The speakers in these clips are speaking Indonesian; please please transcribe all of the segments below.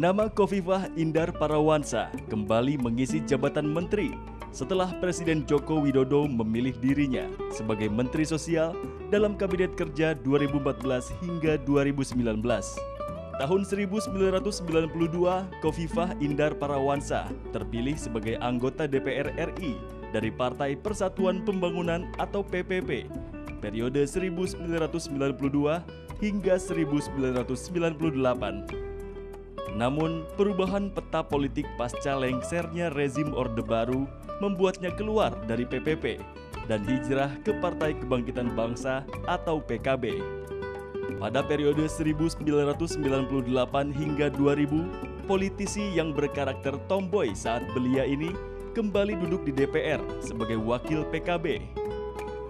Nama Khofifah Indar Parawansa kembali mengisi jabatan menteri setelah Presiden Joko Widodo memilih dirinya sebagai Menteri Sosial dalam Kabinet Kerja 2014 hingga 2019. Tahun 1992, Khofifah Indar Parawansa terpilih sebagai anggota DPR RI dari Partai Persatuan Pembangunan atau PPP periode 1992 hingga 1998. Namun, perubahan peta politik pasca lengsernya rezim Orde Baru membuatnya keluar dari PPP dan hijrah ke Partai Kebangkitan Bangsa atau PKB. Pada periode 1998 hingga 2000, politisi yang berkarakter tomboy saat belia ini kembali duduk di DPR sebagai wakil PKB.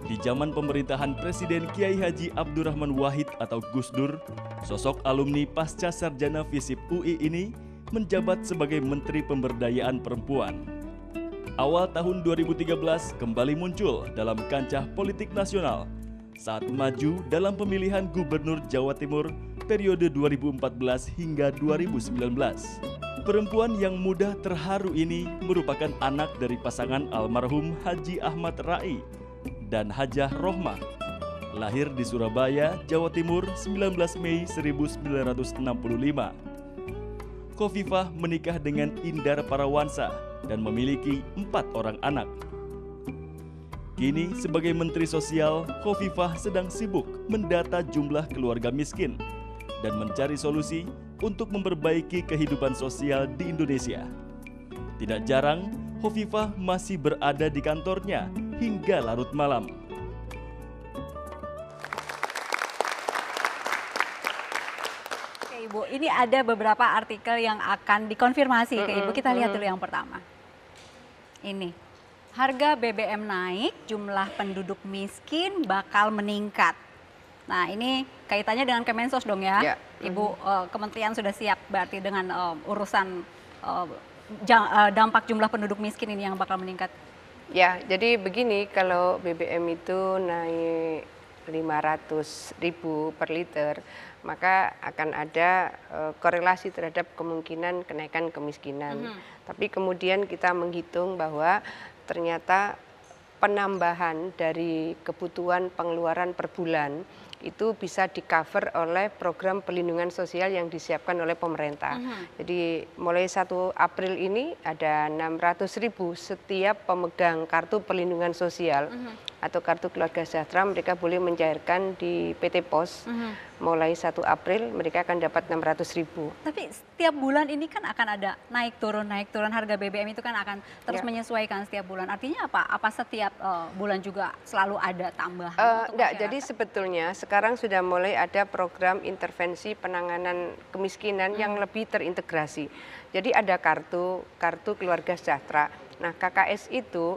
Di zaman pemerintahan Presiden Kiai Haji Abdurrahman Wahid atau Gus Dur, sosok alumni pasca sarjana FISIP UI ini menjabat sebagai Menteri Pemberdayaan Perempuan. Awal tahun 2013 kembali muncul dalam kancah politik nasional saat maju dalam pemilihan Gubernur Jawa Timur periode 2014 hingga 2019. Perempuan yang muda terharu ini merupakan anak dari pasangan almarhum Haji Ahmad Rai dan Hajah Rohmah. Lahir di Surabaya, Jawa Timur 19 Mei 1965. Khofifah menikah dengan Indar Parawansa dan memiliki 4 orang anak. Kini sebagai Menteri Sosial, Khofifah sedang sibuk mendata jumlah keluarga miskin dan mencari solusi untuk memperbaiki kehidupan sosial di Indonesia. Tidak jarang, Khofifah masih berada di kantornya hingga larut malam. Oke Ibu, ini ada beberapa artikel yang akan dikonfirmasi ke Ibu. Kita lihat dulu yang pertama. Ini, harga BBM naik, jumlah penduduk miskin bakal meningkat. Nah ini kaitannya dengan Kemensos dong ya, Ibu. Kementerian sudah siap berarti dengan urusan dampak jumlah penduduk miskin ini yang bakal meningkat. Ya, jadi begini, kalau BBM itu naik 500.000 per liter, maka akan ada korelasi terhadap kemungkinan kenaikan kemiskinan. Tapi kemudian kita menghitung bahwa ternyata penambahan dari kebutuhan pengeluaran per bulan itu bisa di-cover oleh program perlindungan sosial yang disiapkan oleh pemerintah. Jadi mulai 1 April ini ada 600.000 setiap pemegang kartu perlindungan sosial atau kartu keluarga sejahtera, mereka boleh mencairkan di PT Pos. Mulai 1 April mereka akan dapat 600.000. Tapi setiap bulan ini kan akan ada naik turun harga BBM itu kan akan terus menyesuaikan setiap bulan. Artinya apa? Apa setiap bulan juga selalu ada tambahan? Enggak, jadi sebetulnya sekarang sudah mulai ada program intervensi penanganan kemiskinan yang lebih terintegrasi. Jadi ada kartu keluarga sejahtera. Nah, KKS itu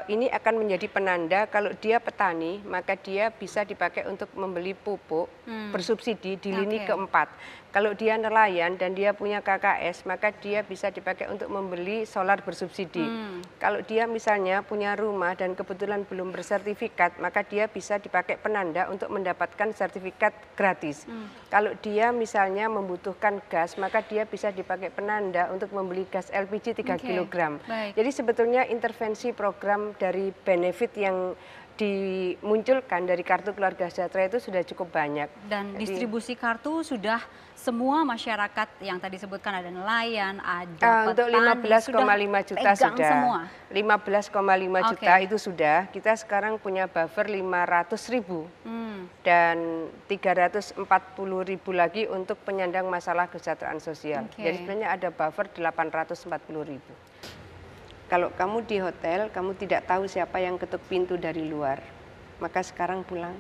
ini akan menjadi penanda kalau dia petani, maka dia bisa dipakai untuk membeli pupuk bersubsidi di lini keempat. Kalau dia nelayan dan dia punya KKS, maka dia bisa dipakai untuk membeli solar bersubsidi. Kalau dia misalnya punya rumah dan kebetulan belum bersertifikat, maka dia bisa dipakai penanda untuk mendapatkan sertifikat gratis. Kalau dia misalnya membutuhkan gas, maka dia bisa dipakai penanda untuk membeli gas LPG 3 kg. Jadi sebetulnya intervensi program dari benefit yang dimunculkan dari kartu keluarga sejahtera itu sudah cukup banyak. Dan distribusi kartu sudah semua masyarakat yang tadi sebutkan, ada nelayan, ada untuk 15,5 juta sudah. Semua. 15,5 juta itu sudah. Kita sekarang punya buffer 500.000 dan 340.000 lagi untuk penyandang masalah kesejahteraan sosial. Jadi sebenarnya ada buffer 840.000. Kalau kamu di hotel, kamu tidak tahu siapa yang ketuk pintu dari luar, maka sekarang pulang.